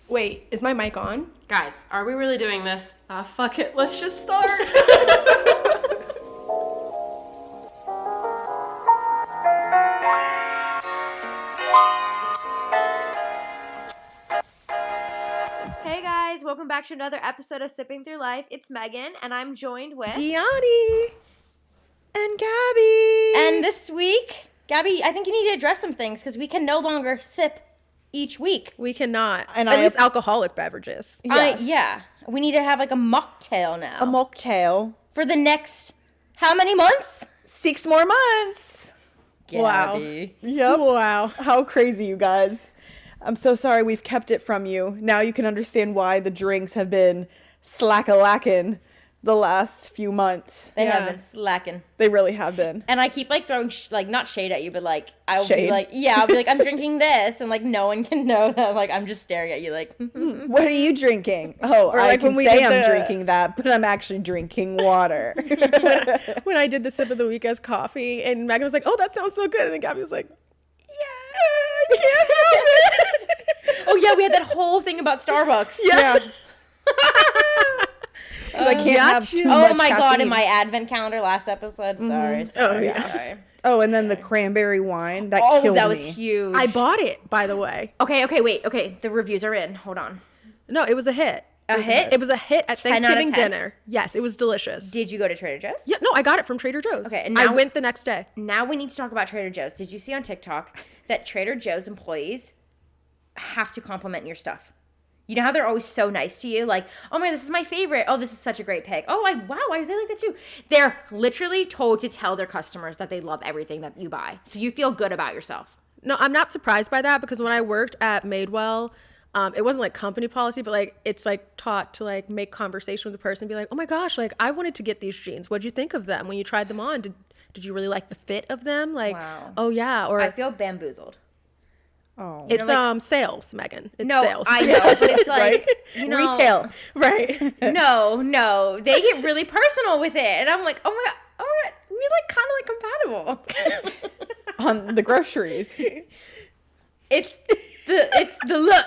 Wait, is my mic on? Guys, are we really doing this? Ah, fuck it. Let's just start. Hey guys, welcome back to another episode of Sipping Through Life. It's Megan, and I'm joined with... Diani. And Gabby. And this week, Gabby, I think you need to address some things because we can no longer sip each week. We cannot. And At I least have- alcoholic beverages. Yes. Yeah. We need to have like a mocktail now. A mocktail. For the next, how many months? 6 more months. Wow. Gabby. Yep. Wow. How crazy, you guys. I'm so sorry we've kept it from you. Now you can understand why the drinks have been slack-a-lackin' the last few months. They Yeah. have been slacking. They really have been. And I keep like throwing, not shade at you, but like, I'll be Shade? like, I'll be like, I'm drinking this. And like, no one can know that. Like, I'm just staring at you like, What are you drinking? Oh, Or I like can when we say did I'm the- drinking that, but I'm actually drinking water. When I did the sip of the week as coffee, and Megan was like, "Oh, that sounds so good," and then Gabby was like, "Yeah, I can't help it." oh yeah, we had that whole thing about Starbucks. Yeah. Because I can't have too Oh much my God, caffeine. in my advent calendar last episode. Sorry. Oh, yeah. Sorry. Oh, and then the cranberry wine. That Oh, killed that was me. huge. I bought it, by the way. Okay, wait. Okay, the reviews are in. Hold on. No, it was a hit. A hit? It was a hit at 10 out of Thanksgiving 10? dinner. Yes, it was delicious. Did you go to Trader Joe's? Yeah, no, I got it from Trader Joe's. Okay, and I now- went the next day. Now we need to talk about Trader Joe's. Did you see on TikTok that Trader Joe's employees have to compliment your stuff? You know how they're always so nice to you? Like, oh my, this is my favorite. Oh, this is such a great pick. Oh, wow, I really like that too. They're literally told to tell their customers that they love everything that you buy. So you feel good about yourself. No, I'm not surprised by that because when I worked at Madewell, it wasn't like company policy, but like it's like taught to like make conversation with the person and be like, oh my gosh, like I wanted to get these jeans. What'd you think of them when you tried them on? Did you really like the fit of them? Like, Wow. oh yeah, or I feel bamboozled. Oh. it's like- sales, Megan. It's No, sales. I know, but it's like, Right? you know. Retail. right. No, they get really personal with it. And I'm like, oh my God, we like kind of like compatible. On the groceries. It's the look,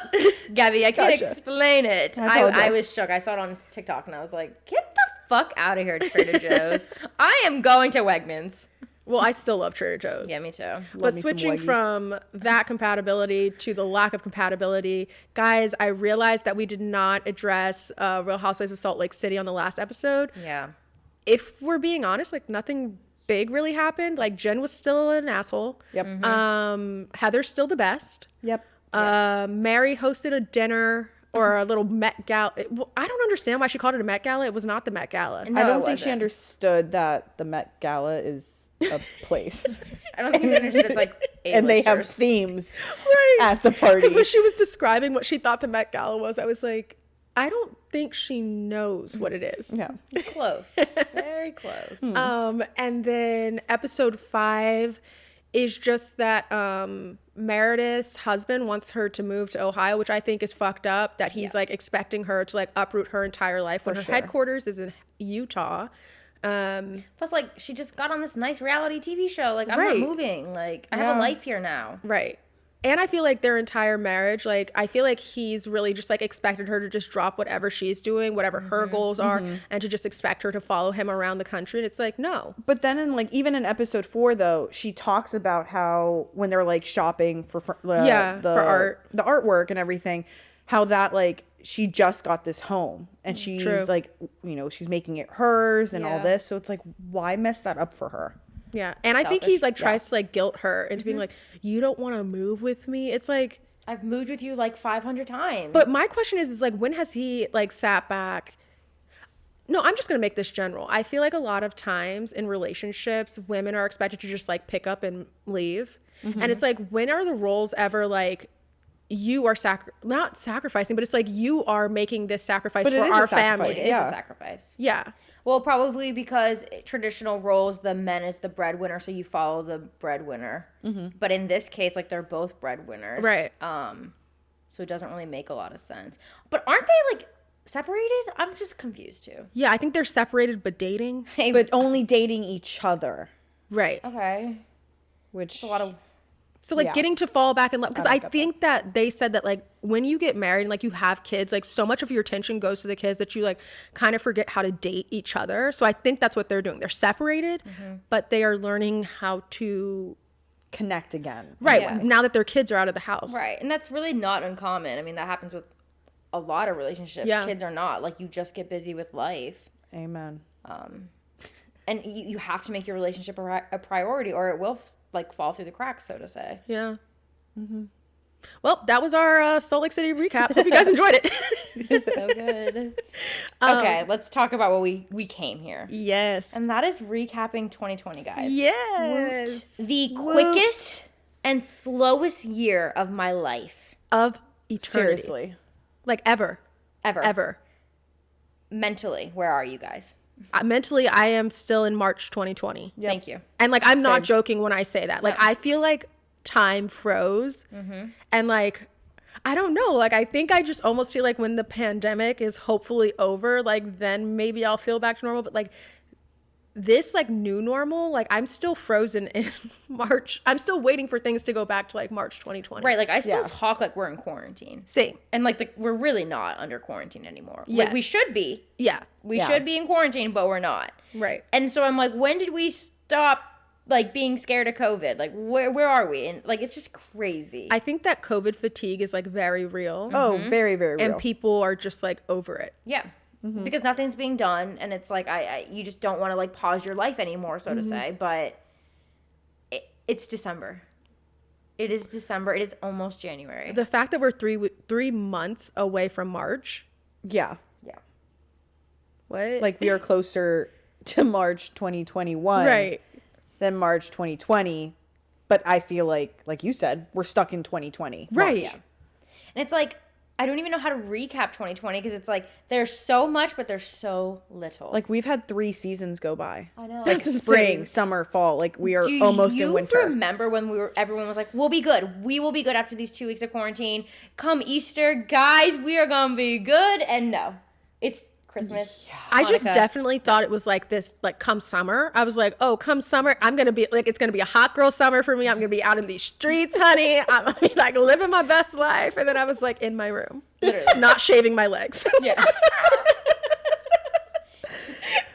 Gabby. I can't Gotcha. explain it. I I apologize. was shook. I saw it on TikTok and I was like, get the fuck out of here, Trader Joe's. I am going to Wegmans. Well, I still love Trader Joe's. Yeah, me too. Love But me some switching Weggies. from that compatibility to the lack of compatibility, guys, I realized that we did not address Real Housewives of Salt Lake City on the last episode. Yeah. If we're being honest, like nothing big really happened. Like Jen was still an asshole. Yep. Heather's still the best. Yep. Mary hosted a dinner or a little Met Gala. I don't understand why she called it a Met Gala. It was not the Met Gala. No, I don't it think she wasn't. understood that the Met Gala is a place. I don't think you understood it's like And they have A-listers. themes Right. at the Because party. when she was describing what she thought the Met Gala was, I was like, I don't think she knows what it is. Yeah. Close. Very close. And then episode 5 is just that Meredith's husband wants her to move to Ohio, which I think is fucked up, that he's like expecting her to like uproot her entire life when her sure. headquarters is in Utah. Plus, like, she just got on this nice reality TV show. Like, I'm Right. not moving. Like, I have Yeah. a life here now. Right. And I feel like their entire marriage, like, I feel like he's really just like expected her to just drop whatever she's doing, whatever her goals are, and to just expect her to follow him around the country. And it's like, no. But then in like even in episode 4 though, she talks about how when they're like shopping for for art. the artwork and everything, how that like she just got this home and she's True. like, you know, she's making it hers and all Yeah. this. So it's like, why mess that up for her? Yeah. And I think he Selfish. like tries to like guilt her into being like, you don't want to move with me. It's like, I've moved with you like 500 times. but my question is like, when has he like sat back? No, I'm just going to make this general. I feel like a lot of times in relationships, women are expected to just like pick up and leave. And it's like, when are the roles ever like, you are not sacrificing, but it's like you are making this sacrifice But it for is a our sacrifice, family. it is yeah. a sacrifice. Yeah. Well, probably because traditional roles, the men is the breadwinner, so you follow the breadwinner. But in this case, like, they're both breadwinners. Right. So it doesn't really make a lot of sense. But aren't they, like, separated? I'm just confused, too. Yeah, I think they're separated but dating. Hey, But only dating each other, Right. okay. which A lot of... So like Yeah. getting to fall back in love, because I I get think that they said that like when you get married and like you have kids, like so much of your attention goes to the kids that you like kind of forget how to date each other. So I think that's what they're doing. They're separated, but they are learning how to Connect again. right Yeah. now that their kids are out of the house. Right. And that's really not uncommon. I mean, that happens with a lot of relationships. Yeah. Kids are not. Like, you just get busy with life. Amen. And you have to make your relationship a priority, or it will, like, fall through the cracks, so to say. Yeah. Well, that was our Salt Lake City recap. Hope you guys enjoyed it. So good. Okay, let's talk about what we came here. Yes. And that is recapping 2020, guys. Yes. The quickest and slowest year of my life. Of eternity. Seriously. Like ever. Ever. Ever. Mentally, where are you guys? Mentally, I am still in March 2020. Yep. Thank you. And like, I'm not Same. joking when I say that. Like, No. I feel like time froze. And like, I don't know. Like, I think I just almost feel like when the pandemic is hopefully over, like, then maybe I'll feel back to normal. But like, this like new normal, like, I'm still frozen in March. I'm still waiting for things to go back to like March 2020. Right, like, I still Yeah. talk like we're in quarantine. Same. And, like, we're really not under quarantine anymore. Yeah. Like, we should be. Yeah. We Yeah. should be in quarantine, but we're not. Right. And so I'm like, when did we stop, like, being scared of COVID? Like, where are we? And, like, it's just crazy. I think that COVID fatigue is like very real. Oh, very, very real. And people are just like over it. Yeah. Because nothing's being done, and it's like, you just don't want to, like, pause your life anymore, so to say. But it's December. It is December. It is almost January. The fact that we're 3 months away from March. Yeah. Yeah. What? Like, we are closer to March 2021 right. than March 2020. But I feel like you said, we're stuck in 2020. Right. Yeah. And it's like, I don't even know how to recap 2020 because it's like there's so much, but there's so little. Like, we've had 3 seasons go by. I know. Like, That's spring, insane. summer, fall. Like, we are Do almost you in winter. remember when everyone was like, we'll be good. We will be good after these 2 weeks of quarantine. Come Easter, guys, we are going to be good. And no, it's Christmas. I just Hanukkah. definitely thought it was like this, like come summer. I was like, oh, come summer, I'm going to be like, it's going to be a hot girl summer for me. I'm going to be out in these streets, honey. I'm going to be like living my best life. And then I was like in my room, Literally. not shaving my legs. Yeah.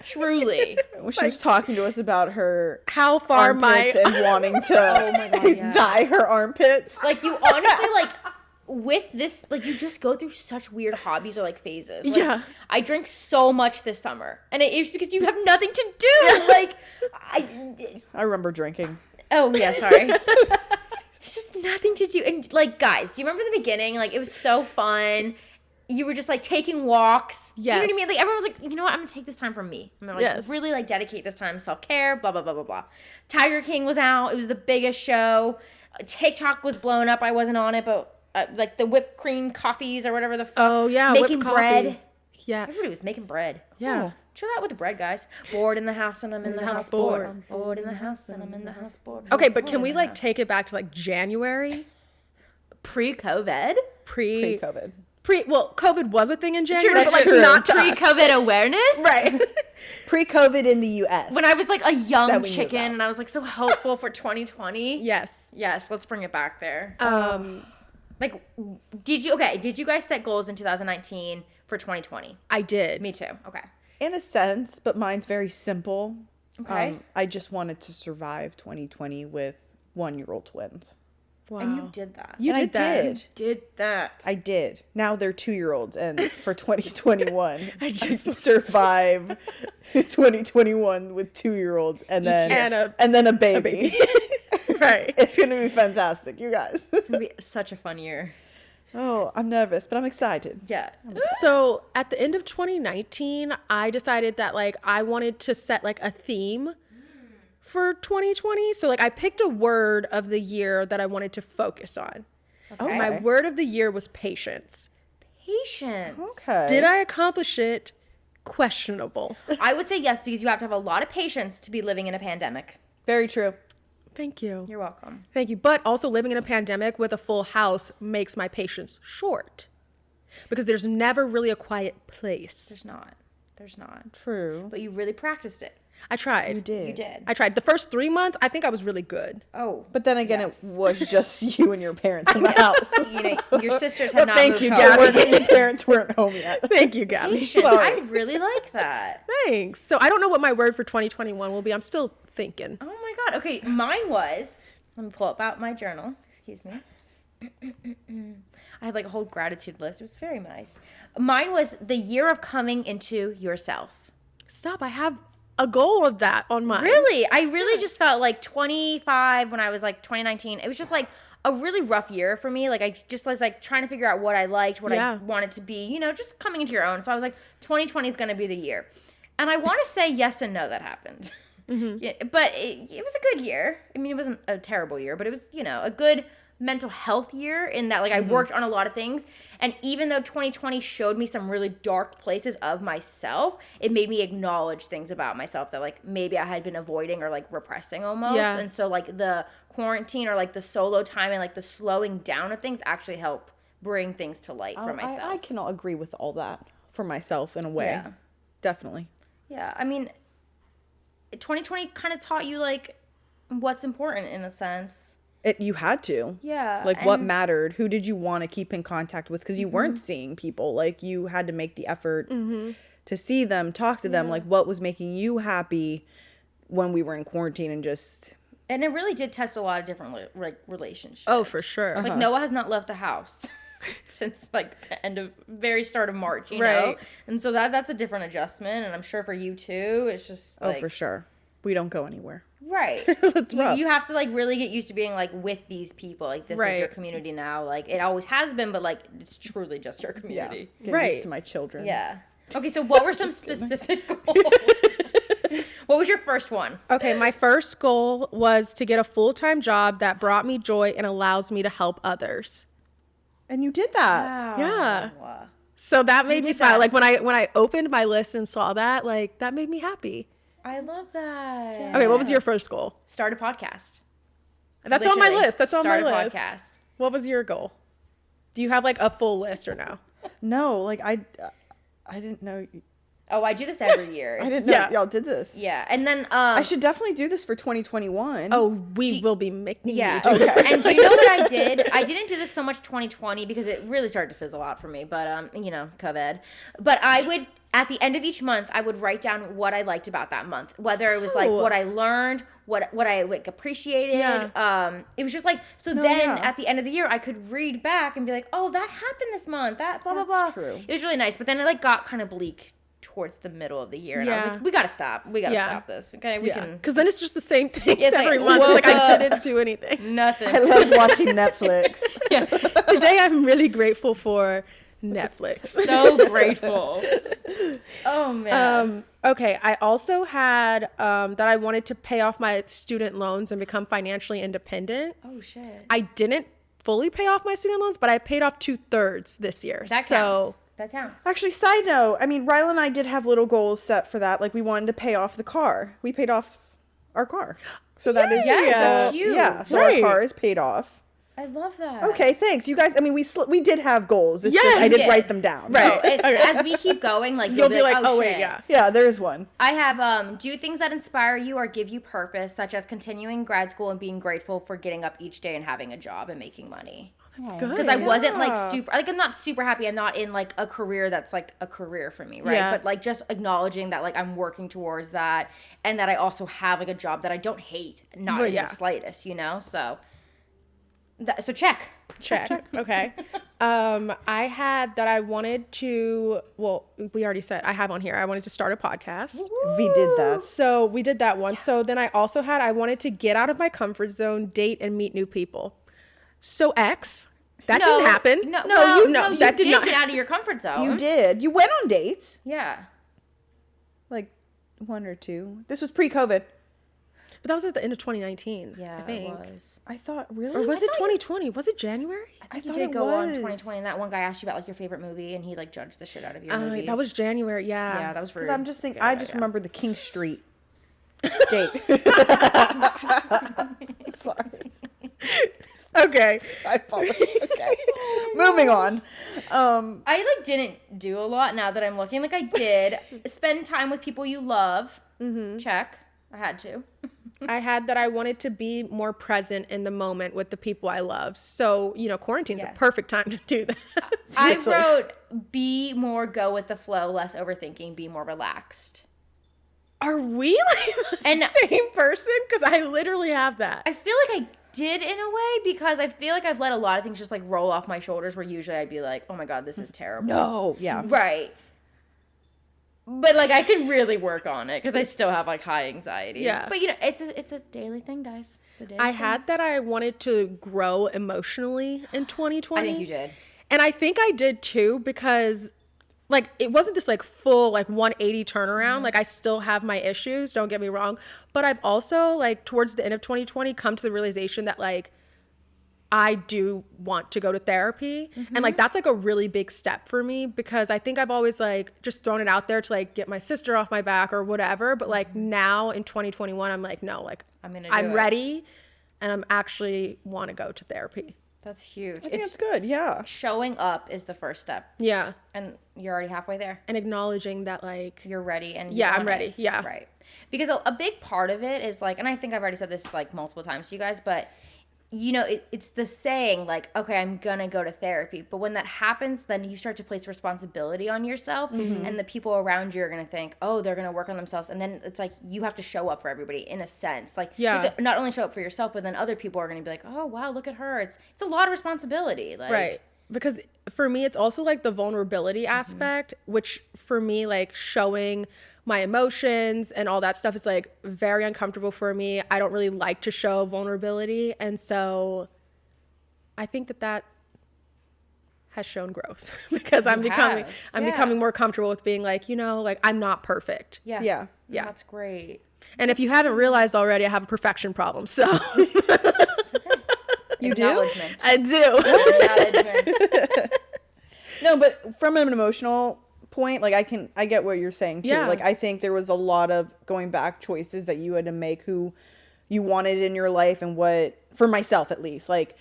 Truly. When she was talking to us about her How far armpits my, and wanting to Oh my God, yeah. dye her armpits. Like, you honestly, like, with this, like, you just go through such weird hobbies or, like, phases. Like, Yeah. I drank so much this summer. And it is because you have nothing to do. Like, I remember drinking. oh, yeah, sorry. There's just nothing to do. And, like, guys, do you remember the beginning? Like, it was so fun. You were just, like, taking walks. You know what I Yes. mean? Like, everyone was like, you know what? I'm going to take this time for me. I'm going to, like, Yes. really, like, dedicate this time to self-care, blah, blah, blah, blah, blah. Tiger King was out. It was the biggest show. TikTok was blown up. I wasn't on it, but, like, the whipped cream coffees or whatever the fuck. oh yeah. Making whipped bread. coffee. Yeah. Everybody was making bread. Yeah. Chill out with the bread, guys. Bored in the house and I'm in the house bored. bored. I'm bored in the house and I'm in the house bored. Okay. But can Bored we in the like house. take it back to like January pre-COVID? Pre-COVID. Well, COVID was a thing in January, That's but like true. not to us. Pre-COVID awareness? Right. Pre-COVID in the U.S. When I was like a That young we knew chicken about. and I was like so hopeful for 2020. Yes. Yes, let's bring it back there. Um, Like, did you guys set goals in 2019 for 2020? I did. Me too. Okay. in a sense, but mine's very simple. Okay. I just wanted to survive 2020 with 1-year-old twins. Wow. And you did that. You And did that. I did. did that. I did. Now they're 2-year-olds, and for 2021, I just survive 2021 with 2-year-olds, and then And a baby. Right. It's gonna be fantastic, you guys. It's gonna be such a fun year. Oh, I'm nervous, but I'm excited. Yeah. So at the end of 2019, I decided that like I wanted to set like a theme for 2020. So like I picked a word of the year that I wanted to focus on. Okay. My word of the year was patience. Patience. Okay. Did I accomplish it? Questionable. I would say yes because you have to have a lot of patience to be living in a pandemic. Very true. Thank you. You're welcome. Thank you. But also living in a pandemic with a full house makes my patience short because there's never really a quiet place. There's not. True. But you really practiced it. I tried. You did. You did. I tried. The first 3 months, I think I was really good. Oh. But then again, yes. it was just you and your parents in the house. You know, your sisters had not thank moved you, home. Gabby. Your parents weren't home yet. Thank you, Gabby. Patience. Sorry. I really like that. Thanks. So I don't know what my word for 2021 will be. I'm still thinking. Oh my god. Okay, mine was. Let me pull up out my journal. Excuse me. I had like a whole gratitude list. It was very nice. Mine was the year of coming into yourself. Stop. I have a goal of that on mine. Really? I really just felt like 25 when I was like 2019. It was just like a really rough year for me. Like I just was like trying to figure out what I liked, what I wanted to be, you know, just coming into your own. So I was like, 2020 is going to be the year. And I want to say yes and no that happened. Mm-hmm. Yeah, but it was a good year. I mean, it wasn't a terrible year, but it was, you know, a good mental health year in that like I worked on a lot of things, and even though 2020 showed me some really dark places of myself, it made me acknowledge things about myself that like maybe I had been avoiding or like repressing almost. And so like the quarantine or like the solo time and like the slowing down of things actually help bring things to light for myself. I cannot agree with all that for myself in a way. Yeah. Definitely. Yeah, I mean 2020 kind of taught you like what's important in a sense. You had to. Yeah. Like what mattered? Who did you want to keep in contact with? Because you weren't seeing people. Like you had to make the effort to see them, talk to them. Like what was making you happy when we were in quarantine and just. And it really did test a lot of different like relationships. Oh, for sure. Like Noah has not left the house since like very start of March, you know? And so that's a different adjustment. And I'm sure for you too, it's just like. Oh, for sure. We don't go anywhere. Right. That's rough. You have to like really get used to being like with these people. Like this is your community now. Like it always has been, but like it's truly just your community. Getting used to my children. Yeah. Okay, so what were some specific goals? What was your first one? Okay, my first goal was to get a full-time job that brought me joy and allows me to help others. And you did that. Yeah. Wow. So that made me did smile. that. Like when I opened my list and saw that, like that made me happy. I love that. Okay, what was your first goal? Start a podcast. That's on my Literally, list. That's on my start a list. podcast. What was your goal? Do you have like a full list or no? No, like I didn't know. Oh, I do this every year. I didn't know Yeah. y'all did this. Yeah, and then I should definitely do this for 2021. Oh, we will be making yeah. you do And do you know what I did? I didn't do this so much 2020 because it really started to fizzle out for me. But you know, COVID. But I would at the end of each month, I would write down what I liked about that month, whether it was like what I learned, what I like appreciated. Yeah. It was just like at the end of the year, I could read back and be like, oh, that happened this month. That blah blah blah. That's true. It was really nice. But then it like got kind of bleak towards the middle of the year, and I was Yeah. like, we gotta stop. We gotta Yeah. stop this. Okay, we can. Because then it's just the same thing It's like, every month. It's like I didn't do anything. Nothing. I love watching Netflix. Today I'm really grateful for Netflix. So grateful. Oh man. Okay, I also had that I wanted to pay off my student loans and become financially independent. Oh shit. I didn't fully pay off my student loans, but I paid off 2/3 this year. That so counts. That counts. Actually, side note, I mean, Ryla and I did have little goals set for that. Like, we wanted to pay off the car. We paid off our car. So that is, Yes, that's all- huge. yeah, so Right. our car is paid off. I love that. Okay, thanks. You guys, I mean, we did have goals. It's just, Yes. I didn't Yeah. wait them down. Right. No, as we keep going, like You'll be like, oh, shit. wait, yeah. Yeah, there's one. I have do things that inspire you or give you purpose, such as continuing grad school and being grateful for getting up each day and having a job and making money. That's good. Because I wasn't like Yeah. super, like I'm not super happy. I'm not in like a career that's like a career for me, right? Yeah. But like just acknowledging that like I'm working towards that, and that I also have like a job that I don't hate, not Well, in yeah. the slightest, you know. So, so check. Check. Okay. I had that I wanted to, well, we already said I have on here. I wanted to start a podcast. We did that. So we did that one. So then I also had, I wanted to get out of my comfort zone, date and meet new people. So X, that didn't happen. No, that did not get out of your comfort zone. You did. You went on dates. Yeah. Like, one or two. This was pre-COVID. But that was at the end of 2019. Yeah, I think. it was. I thought, really? Or was it 2020? Was it January? I think thought you did it go on was. 2020, and that one guy asked you about like your favorite movie, and he like judged the shit out of your movies. That was January. Yeah. yeah, that was rude. Because I'm just thinking, Yeah, I just yeah. remember the King Street date. Sorry. Okay. I apologize. Okay. Moving on. I like didn't do a lot now that I'm looking. Like I did spend time with people you love. Check. I had to. I had that I wanted to be more present in the moment with the people I love. So, quarantine's a Yes. perfect time to do that. I Seriously. wrote be more go with the flow, less overthinking, be more relaxed. Are we like the And- same person? Because I literally have that. I feel like I did in a way because I feel like I've let a lot of things just like roll off my shoulders where usually I'd be like, oh my God, this is terrible. No. Yeah. Right. But like I could really work on it because I still have like high anxiety. Yeah. But it's a daily thing, guys. It's a daily I thing. had that I wanted to grow emotionally in 2020. I think you did. And I think I did too because like it wasn't this like full like 180 turnaround. Like I still have my issues, don't get me wrong, but I've also like towards the end of 2020 come to the realization that like I do want to go to therapy. And like that's like a really big step for me because I think I've always like just thrown it out there to like get my sister off my back or whatever, but like now in 2021 I'm like no, like I'm ready and I'm actually want to go to therapy. That's huge. I think that's good. Yeah. Showing up is the first step. Yeah. And you're already halfway there. And acknowledging that like You're ready and you Yeah, I'm want ready. it. Yeah. Right. Because a big part of it is like, and I think I've already said this like multiple times to you guys, but it's the saying like, okay, I'm gonna go to therapy. But when that happens, then you start to place responsibility on yourself and the people around you are gonna think, oh, they're gonna work on themselves. And then it's like, you have to show up for everybody in a sense. Like, you have to not only show up for yourself, but then other people are gonna be like, oh, wow, look at her. It's a lot of responsibility. Like, right. Because for me, it's also like the vulnerability aspect, which for me, like showing my emotions and all that stuff is like very uncomfortable for me. I don't really like to show vulnerability. And so I think that has shown growth because I'm becoming more comfortable with being like, like I'm not perfect. Yeah. Yeah. Yeah. That's great. And if you haven't realized already, I have a perfection problem. So You do? Acknowledgement. I do. Acknowledgement. No, but from an emotional point, like I get what you're saying too. Yeah. Like I think there was a lot of going back choices that you had to make who you wanted in your life and what, for myself at least, like,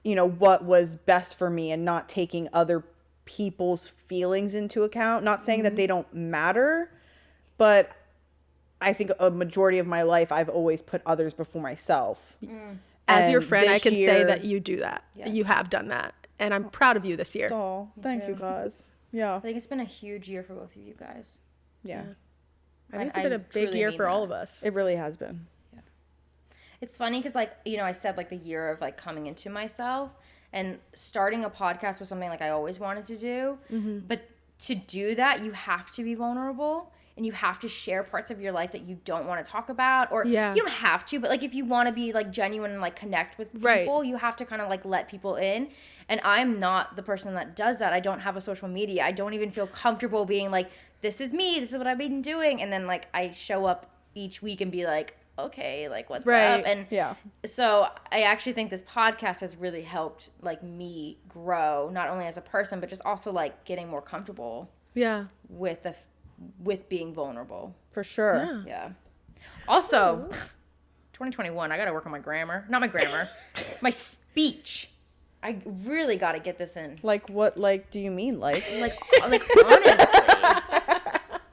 what was best for me and not taking other people's feelings into account. Not saying that they don't matter, but I think a majority of my life I've always put others before myself. As your And friend, I this can say year- that you do that. Yes. You have done that. And I'm proud of you this year. Oh, thank you guys. Yeah. I think it's been a huge year for both of you guys. Yeah. I think it's I been a big truly year mean for all that. of us. It really has been. It's funny because, like, I said, like, the year of, like, coming into myself and starting a podcast was something, like, I always wanted to do. But to do that, you have to be vulnerable and you have to share parts of your life that you don't want to talk about. Or Yeah. you don't have to, but, like, if you want to be, like, genuine and, like, connect with people, Right. you have to kind of, like, let people in. And I'm not the person that does that. I don't have a social media. I don't even feel comfortable being, like, this is me. This is what I've been doing. And then, like, I show up each week and be like, okay, like what's Right. up? And Yeah. so I actually think this podcast has really helped like me grow, not only as a person, but just also like getting more comfortable Yeah. with being vulnerable. For sure. Yeah. Also, 2021, I got to work on my grammar. Not my grammar, my speech. I really got to get this in. Like what do you mean like? Like honestly.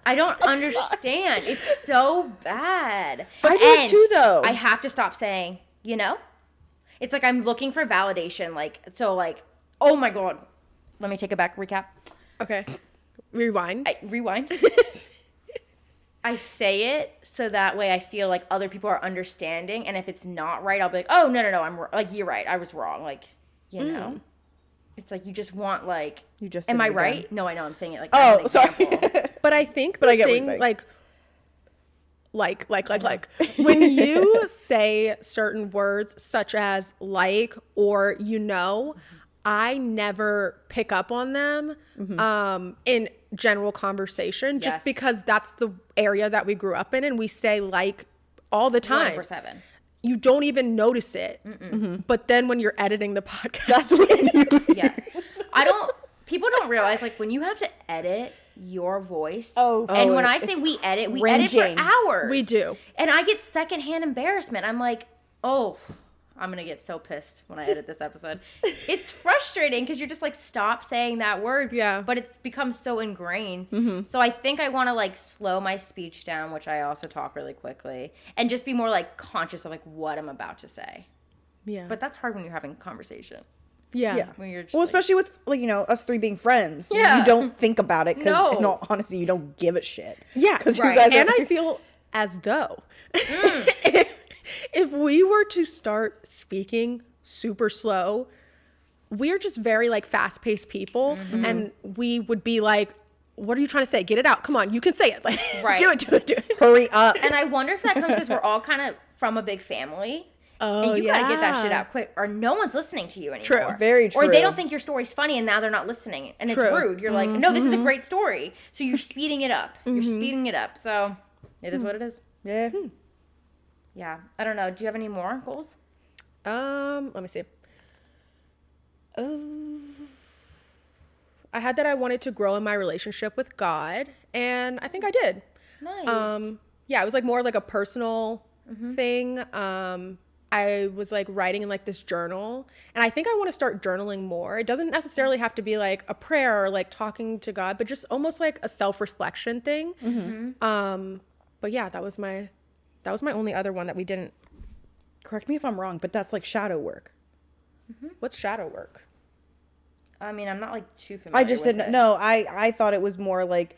I don't understand. It's so bad. I do And too, though. I have to stop saying, It's like I'm looking for validation. Like, so like, oh my God. Let me take a back recap. Okay. Rewind. Rewind. I say it so that way I feel like other people are understanding. And if it's not right, I'll be like, oh, no, I'm like, you're right. I was wrong. Like, It's like you just want like, You just am said I it again. right? No, I know I'm saying it like Oh, as an sorry. example. But I think But the I get what you're thing, saying. like, when you say certain words such as like or I never pick up on them in general conversation Yes. just because that's the area that we grew up in and we say like all the time. 1/7. You don't even notice it. But then when you're editing the podcast, That's when you Yes. People don't realize, like, when you have to edit your voice. Oh, and when I it's say we edit for cringing. hours. We do. And I get secondhand embarrassment. I'm like, oh, I'm going to get so pissed when I edit this episode. It's frustrating because you're just like, stop saying that word. Yeah. But it's become so ingrained. So I think I want to like slow my speech down, which I also talk really quickly, and just be more like conscious of like what I'm about to say. Yeah. But that's hard when you're having a conversation. yeah. Yeah. When you're just Well, like- especially with, like, you know, us three being friends. Yeah. You don't think about it because, No. in all honesty, you don't give a shit. Yeah. Because right. you guys And are, I feel as though if we were to start speaking super slow, we're just very like fast-paced people, and we would be like, what are you trying to say? Get it out. Come on, you can say it. Like, Right. do it. hurry up. And I wonder if that comes because we're all kind of from a big family. Oh, And you gotta get that shit yeah. out quick, or no one's listening to you anymore. True. Very Or true. they don't think your story's funny, and now they're not listening, and it's True. rude. You're like, no, this is a great story. So you're speeding it up. You're speeding it up. So it is what it is. Yeah. Yeah. I don't know. Do you have any more goals? Let me see. I had that I wanted to grow in my relationship with God, and I think I did. Nice. Yeah, it was like more like a personal thing. I was like writing in like this journal, and I think I want to start journaling more. It doesn't necessarily have to be like a prayer or like talking to God, but just almost like a self-reflection thing. But yeah, that was my only other one that we didn't. Correct me if I'm wrong, but that's like shadow work. What's shadow work? I mean, I'm not like too familiar. I just with didn't it. know. I thought it was more like,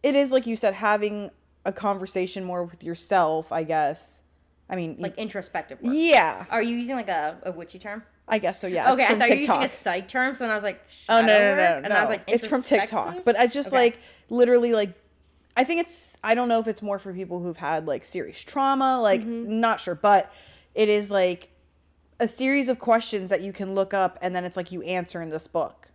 it is like you said, having a conversation more with yourself, I guess. I mean, Like introspective work. yeah, Are you using like a witchy term? I guess so. Yeah. Okay, It's I from thought you were using TikTok. a psych term, so then I was like, Oh no, shadow no, work? no, And no. I was like, It's from TikTok, introspective? but I just Okay. like literally like, I think it's, I don't know if it's more for people who've had like serious trauma, like not sure, but it is like a series of questions that you can look up, and then it's like you answer in this book,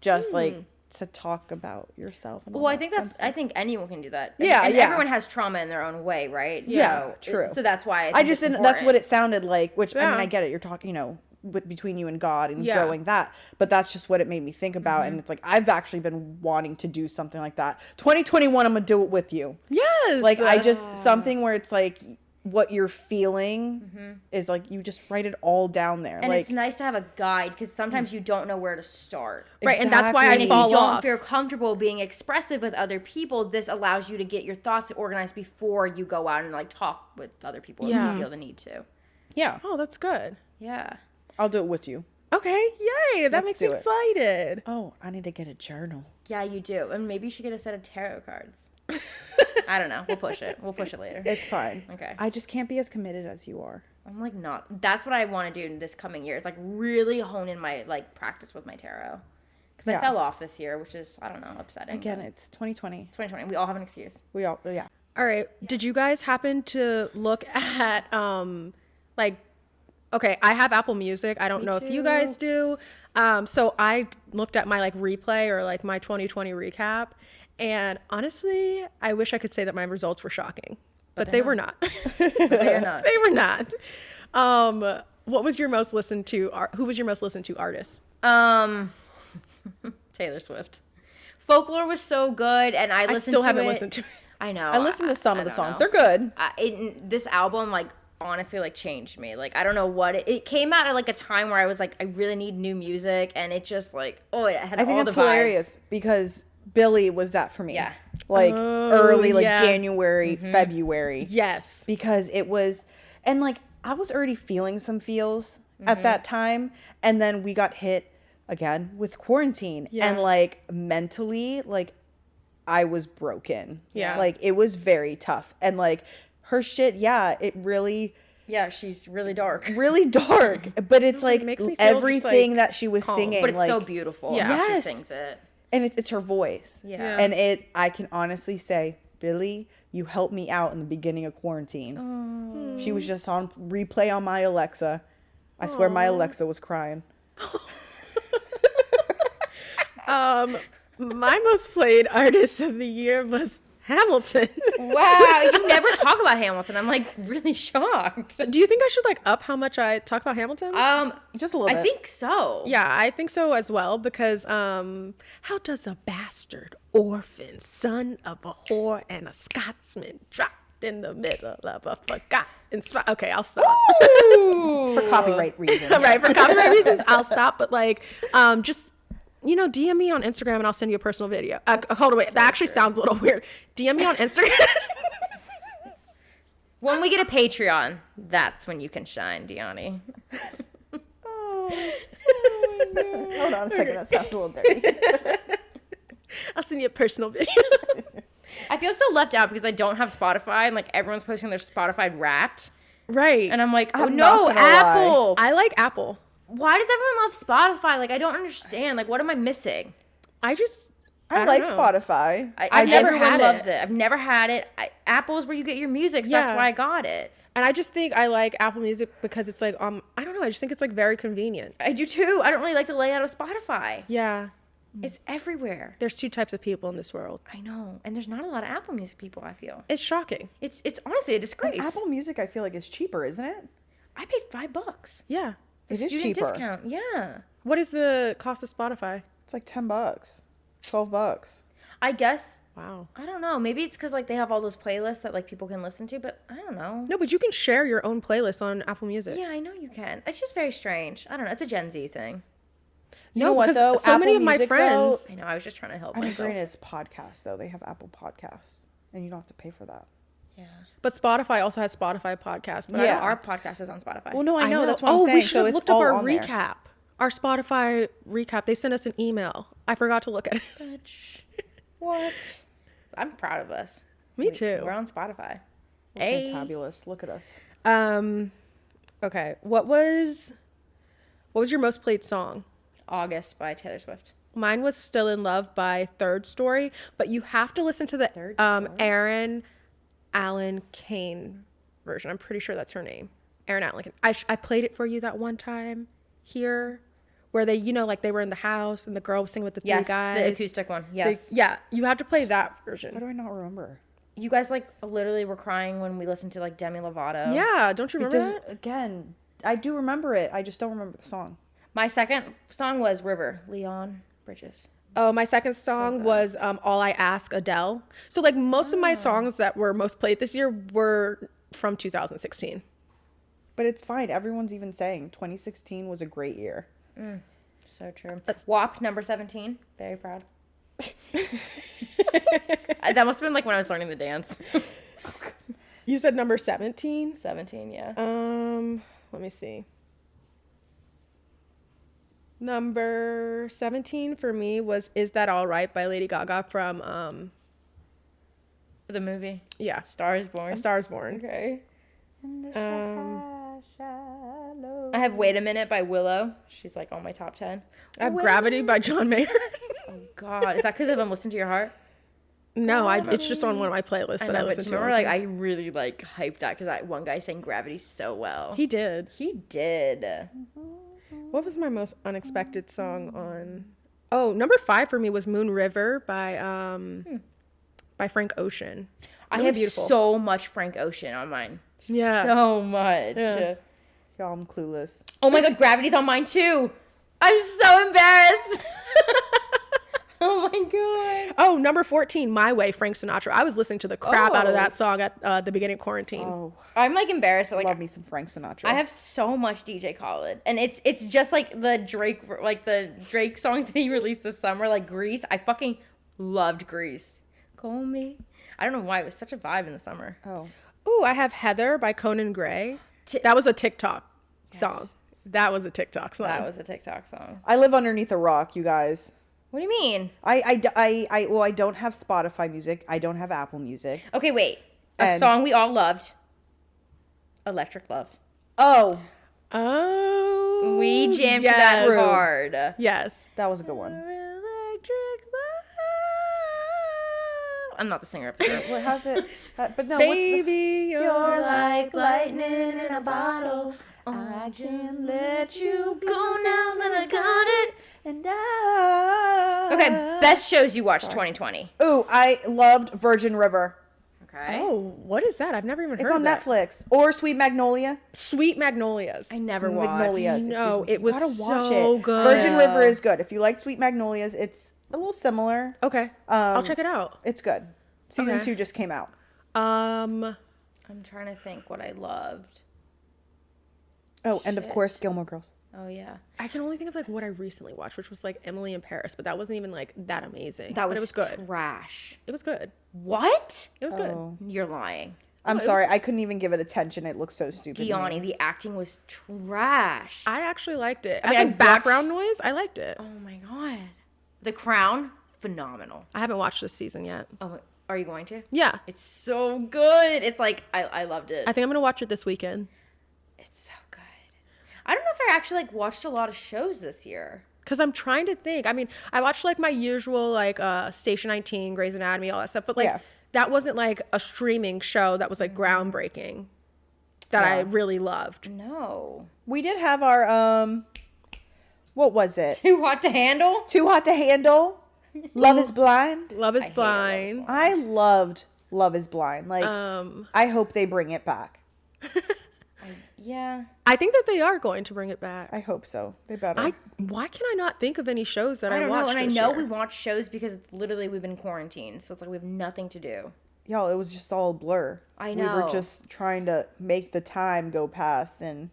just like to talk about yourself. And all Well, I that think fun that's. stuff. I think anyone can do that. Yeah, and yeah. everyone has trauma in their own way, right? Yeah, So, true. So that's why I just it's didn't. That's what important. it sounded like. Which I Yeah. mean, I get it. You're talking, you know, with between you and God and Yeah. growing that. But that's just what it made me think about. And it's like I've actually been wanting to do something like that. 2021, I'm gonna do it with you. Yes. Like I just something where it's like what you're feeling is like you just write it all down there. And like it's nice to have a guide because sometimes you don't know where to start. right, and that's why I And if fall you don't off. feel comfortable being expressive with other people, this allows you to get your thoughts organized before you go out and like talk with other people if Yeah. you feel the need to. yeah, Oh, that's good. Yeah. I'll do it with you. Okay, yay! That Let's makes me do it. excited. Oh, I need to get a journal. Yeah, you do. And maybe you should get a set of tarot cards. I don't know. We'll push it. We'll push it later. It's fine. Okay. I just can't be as committed as you are. I'm like not. That's what I want to do in this coming year. Is like really hone in my like practice with my tarot. Because Yeah. I fell off this year, which is I don't know upsetting. Again, but it's 2020. 2020. We all have an excuse. We all yeah. All right. Did you guys happen to look at like okay, I have Apple Music. I don't know if you guys do. So I looked at my like replay or like my 2020 recap, and honestly, I wish I could say that my results were shocking, but they were not. But they are not. They were not. What was your most listened to? Who was your most listened to artist? Taylor Swift. Folklore was so good, and I I listened still to haven't it. listened to it. I know. I listened to some of the don't songs. know. They're good. This album, like, honestly, like, changed me. Like, I don't know what it came out at, like, a time where I was like, I really need new music, and it just, like, oh, it had I think all that's the vibes. hilarious because Billy was that for me. Yeah. Like early, like yeah. January, February. Yes. Because it was, and like I was already feeling some feels at that time. And then we got hit again with quarantine. Yeah. And like mentally, like I was broken. Yeah. Like it was very tough. And like her shit, yeah, it really, Yeah, she's really dark. really dark. But it's like makes me feel just, everything like, that she was calm. singing. But it's like, so beautiful Yeah. how Yes. she sings it. and it's her voice. Yeah. And I can honestly say, Billy, you helped me out in the beginning of quarantine. She was just on replay on my Alexa. I swear my Alexa was crying. My most played artist of the year was Hamilton. Wow, you never talk about Hamilton. I'm like really shocked. Do you think I should like up how much I talk about Hamilton? Just a little I bit. think so. Yeah, I think so as well because how does a bastard orphan son of a whore and a Scotsman drop in the middle of a forgotten spot. Okay, I'll stop. For copyright reasons. Right, for copyright reasons, I'll stop. But like, just DM me on Instagram and I'll send you a personal video. Hold on, wait. That actually sounds a little weird. DM me on Instagram. When we get a Patreon, that's when you can shine, Deani. Oh my God. Hold on a second. That sounds a little dirty. I'll send you a personal video. I feel so left out because I don't have Spotify and like everyone's posting their Spotify Wrapped. Right. And I'm like, oh I'm no, not gonna Apple. I like Apple. Why does everyone love Spotify? Like, I don't understand. Like, what am I missing? I I don't like know. Spotify. Everyone had loves it. it. I've never had it. Apple is where you get your music, so that's Yeah. why I got it. And I just think I like Apple Music because it's like, I don't know. I just think it's like very convenient. I do too. I don't really like the layout of Spotify. Yeah. It's everywhere. There's two types of people in this world. I know. And there's not a lot of Apple Music people, I feel. It's shocking. It's honestly a disgrace. Apple Music, I feel like, is cheaper, isn't it? I paid $5. Yeah. The It is student cheaper. discount. Yeah. What is the cost of Spotify? It's like $10, $12. I guess, Wow. I don't know. Maybe it's because like they have all those playlists that like people can listen to, but I don't know. No, but you can share your own playlist on Apple Music. Yeah, I know you can. It's just very strange. I don't know. It's a Gen Z thing. You know what, because though? so many Apple of my Music, friends. I know. I was just trying to help I mean, myself. granted, it's podcasts, though. They have Apple Podcasts, and you don't have to pay for that. Yeah. But Spotify also has Spotify podcasts. But Yeah. Our podcast is on Spotify. Well, no, I know. That's what I'm Oh, saying. we should So have it's looked up all our on there. recap. Our Spotify recap. They sent us an email. I forgot to look at it. Bitch. What? I'm proud of us. Me too. We're on Spotify. We're Hey. fantabulous. Look at us. Okay. What was your most played song? August by Taylor Swift. Mine was Still in Love by Third Story, but you have to listen to the Third Story? Erin Allen Kane version. I'm pretty sure that's her name. Erin Allen Kane. I played it for you that one time here where they, like they were in the house and the girl was singing with the three Yes, guys. the acoustic one. They- Yes. yeah, you have to play that How version. do I not remember? You guys like literally were crying when we listened to like Demi Lovato. Yeah, don't you remember Because, that? again, I do remember it. I just don't remember the song. My second song was River, Leon Bridges. Oh, my second song was All I Ask, Adele. So like most of my songs that were most played this year were from 2016. But it's fine. Everyone's even saying 2016 was a great year. So true. WAP number 17. Very proud. That must have been like when I was learning the dance. You said number 17? 17, yeah. Let me see. Number 17 for me was Is That All Right by Lady Gaga from The movie. yeah, Star is Born. A Star Is Born. Okay. Shallow. I have Wait a Minute by Willow. She's like on my top 10. I have Gravity by John Mayer. Oh God. Is that because of Listen to Your Heart? No, it's just on one of my playlists that I but listen do to. you all remember, the like, time. I really, like, hyped that because one guy sang Gravity so well. He did. He did. What was my most unexpected song on? Oh, number 5 for me was Moon River by Frank Ocean. I Really have beautiful. so much Frank Ocean on mine. Yeah. So much. Yeah. Y'all, I'm clueless. Oh my God, Gravity's on mine too. I'm so embarrassed. Oh my God. Oh, number 14, My Way, Frank Sinatra. I was listening to the crap out of that song at the beginning of quarantine. Oh, I'm like embarrassed, but like love me some Frank Sinatra. I have so much DJ Khaled, and it's just like the Drake songs that he released this summer, like Grease. I fucking loved Grease. Call me. I don't know why it was such a vibe in the summer. Oh, Ooh, I have Heather by Conan Gray. That was a TikTok song. That was a TikTok song. That was a TikTok song. I live underneath a rock, you guys. What do you mean? I don't have Spotify music. I don't have Apple Music. Okay, wait. A And- song we all loved. Electric Love. Oh, Oh. We jammed to yes. that Rude. hard. Yes. that was a good one. Electric Love. I'm not the singer of the group. What how's it? But no, Baby, you're like lightning in a bottle. I can let you go now that I got it. and I. Okay, best shows you watched 2020. Ooh, I loved Virgin River. Okay. Oh, what is that? I've never even heard It's of on that. Netflix. Or Sweet Magnolia. Sweet Magnolias. I never watched. Magnolias. No, excuse me. it was You gotta watch so it. good. Virgin River is good. If you like Sweet Magnolias, it's a little similar. Okay. I'll check it out. It's good. Season Okay. 2 just came out. I'm trying to think what I loved. Oh, and of Shit. course, Gilmore Girls. Oh yeah, I can only think of like what I recently watched, which was like Emily in Paris, but that wasn't even like that amazing. that But was, it was good. trash. It was good. What? It was good. Oh. You're lying. I'm it sorry. was- I couldn't even give it attention. It looked so stupid. to me. Gianni, the acting was trash. I actually liked it. As As a like background noise, I liked it. Oh my god. The Crown, phenomenal. I haven't watched this season yet. Oh, are you going to? Yeah. It's so good. It's like I loved it. I think I'm gonna watch it this weekend. It's so good. I don't know if I actually like watched a lot of shows this year. Cause I'm trying to think. I mean, I watched like my usual like Station 19, Grey's Anatomy, all that stuff, but like Yeah. that wasn't like a streaming show that was like groundbreaking that I Yeah. really loved. No. We did have our what was it? Too hot to handle? Too Hot to Handle. Love is Blind. Love is hate Blind. I loved Love is Blind. Like Um, I hope they bring it back. Yeah. I think that they are going to bring it back. I hope so. They better. Why can I not think of any shows that I I don't watched know. And I this know year? we watch shows because literally we've been quarantined. So it's like we have nothing to do. Y'all, it was just all a blur. I We were know. just trying to make the time go past and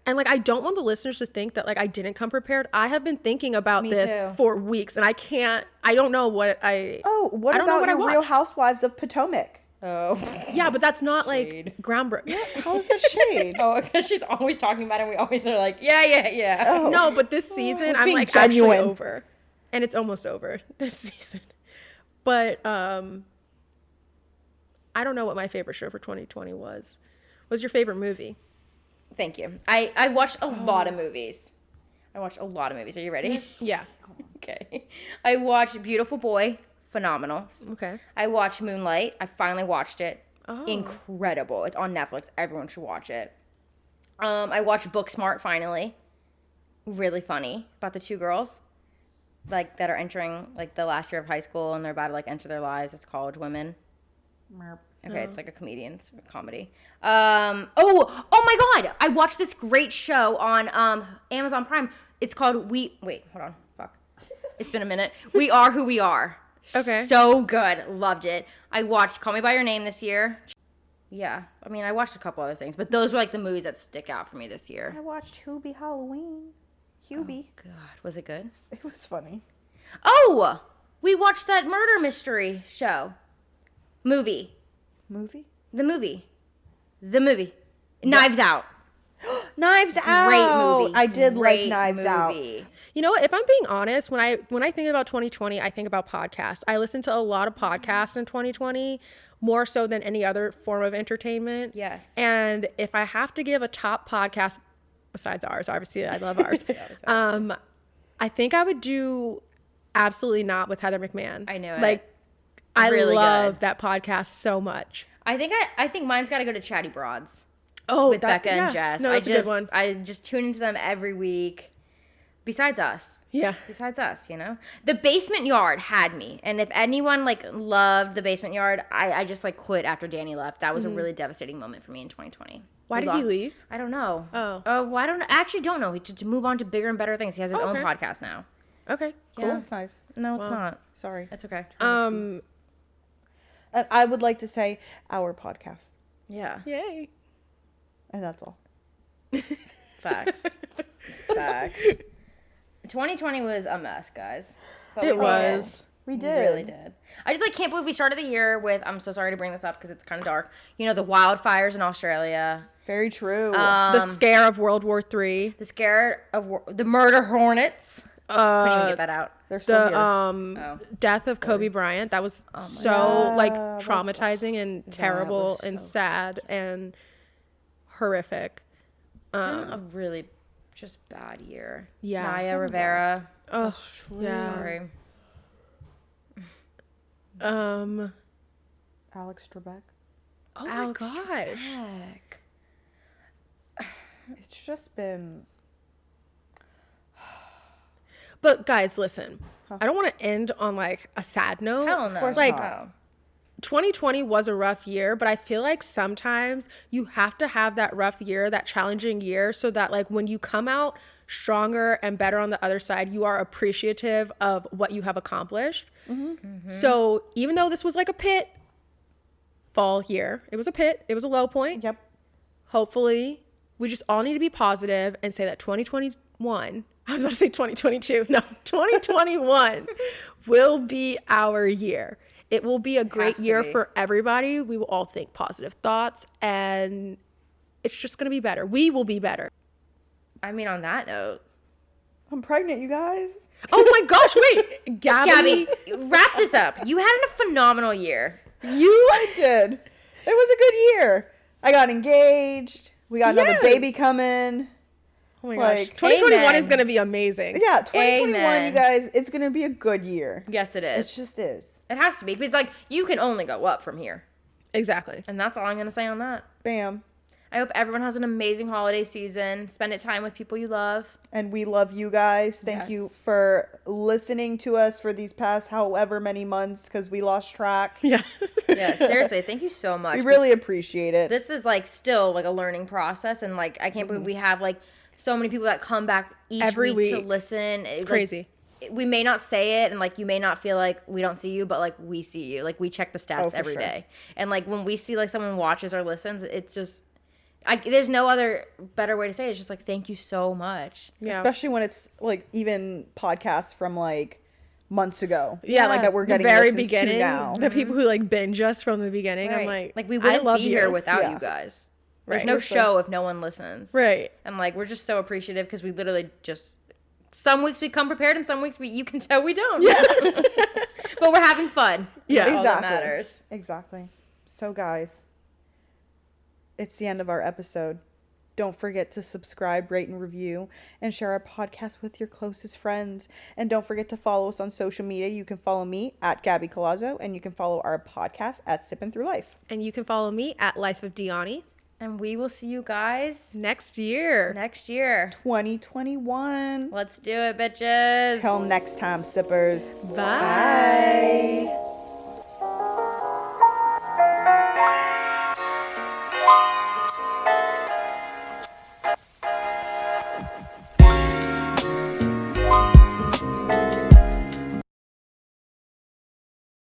And like I don't want the listeners to think that like I didn't come prepared. I have been thinking about Me this too. for weeks and I don't know what I what I don't know about what I your Real watched. Housewives of Potomac? Oh. Yeah, but that's not Shade. like groundbreaking. How is that shade? Oh, because she's always talking about it. And we always are like, yeah. Oh. No, but this season was I'm being like genuine. actually over. And it's almost over this season. But I don't know what my favorite show for 2020 was. What's your favorite movie? Thank you. I watched a lot of movies. Are you ready? Yeah. Okay. I watched Beautiful Boy. Phenomenal. Okay. I watched Moonlight. I finally watched it. Oh. Incredible. It's on Netflix. Everyone should watch it. I watched Booksmart finally. Really funny about the two girls like that are entering like the last year of high school and they're about to like enter their lives as college women. Okay, it's like a comedian's comedy. Oh my god! I watched this great show on Amazon Prime. It's called wait, hold on. Fuck. It's been a minute. We Are Who We Are. Okay. So good. Loved it. I watched Call Me By Your Name this year. Yeah. I mean, I watched a couple other things, but those were like the movies that stick out for me this year. I watched Hubie Halloween. Hubie. God, was it good? It was funny. Oh! We watched that murder mystery show. Movie. Movie? The movie. Knives Out. Knives Out. Great movie. I did like Great Knives Out. movie. You know what? If I'm being honest, when I think about 2020, I think about podcasts. I listened to a lot of podcasts in 2020, more so than any other form of entertainment. Yes. And if I have to give a top podcast besides ours, obviously I love ours. I think I would do Absolutely Not with Heather McMahon. I knew it. Like I Really love good. that podcast so much. I think mine's got to go to Chatty Broads Oh, with Becca and Jess. No, that's a good one. I just tune into them every week. Besides us. Yeah. You know? The Basement Yard had me. And if anyone like loved The Basement Yard, I just like quit after Danny left. That was a really devastating moment for me in 2020. Why did he leave? I don't know. Oh. Well, I don't. I actually don't know. To move on to bigger and better things. He has his own Okay. podcast now. Okay. Cool. Yeah. That's nice. No, it's not. Sorry. It's okay. And I would like to say our podcast. Yeah. Yay. And that's all. Facts. Facts. 2020 was a mess, guys. But It we made it. was. We We did. really did. I just like can't believe we started the year with. I'm so sorry to bring this up because it's kind of dark. You know, the wildfires in Australia, Very true. The scare of World War III. the scare of the murder hornets. Couldn't even get that out. They're still The here. death of Kobe Bryant. That was so like God. traumatizing and terrible was and so sad and horrific. A really just bad year. Yeah. Naya Rivera. Oh, yeah. Sorry. Alex Trebek. Oh Alex my gosh. Trebek. It's just been. But guys, listen. I don't want to end on like a sad note. Hell no. course Like, not. 2020 was a rough year, but I feel like sometimes you have to have that rough year, that challenging year, so that like when you come out stronger and better on the other side, you are appreciative of what you have accomplished. So even though this was like a pit, fall year. It was a pit. It was a low point. Yep. Hopefully, we just all need to be positive and say that 2021, I was about to say 2022. No, 2021 will be our year. It will be a great year for everybody. We will all think positive thoughts and it's just going to be better. We will be better. I mean, on that note. I'm pregnant, you guys. Oh my gosh, wait. Gabby, wrap this up. You had a phenomenal year. I did. It was a good year. I got engaged. We got another baby coming. Oh my gosh. 2021 is going to be amazing. Yeah, 2021, Amen. you guys, it's going to be a good year. Yes, it is. It just is. It has to be. Because, like, you can only go up from here. Exactly. And that's all I'm going to say on that. Bam. I hope everyone has an amazing holiday season. Spend it time with people you love. And we love you guys. Thank you for listening to us for these past however many months because we lost track. Yeah. Yeah, seriously. Thank you so much. We really appreciate it. This is, like, still, like, a learning process. And, like, I can't believe we have, like, so many people that come back every week to listen. It's like, crazy. We may not say it and, like, you may not feel like we don't see you, but, like, we see you. Like, we check the stats every day. And, like, when we see, like, someone watches or listens, it's just... there's no other better way to say it. It's just like, thank you so much. Yeah. Especially when it's like even podcasts from like months ago. Yeah, like that we're getting the very listens to beginning. now. The people who like binge us from the beginning. Right. I'm like we wouldn't love be you. here without you guys. There's Right. no show if no one listens. Right. And like, we're just so appreciative because we literally just, some weeks we come prepared and some weeks you can tell we don't. Yeah. But we're having fun. Yeah. That's all that Exactly. matters. Exactly. So guys, it's the end of our episode. Don't forget to subscribe, rate, and review, and share our podcast with your closest friends. And don't forget to follow us on social media. You can follow me at Gabby Colazzo, and you can follow our podcast at Sippin' Through Life. And you can follow me at Life of Diani And we will see you guys next year. next year. 2021. Let's do it, bitches. Till next time, sippers. Bye.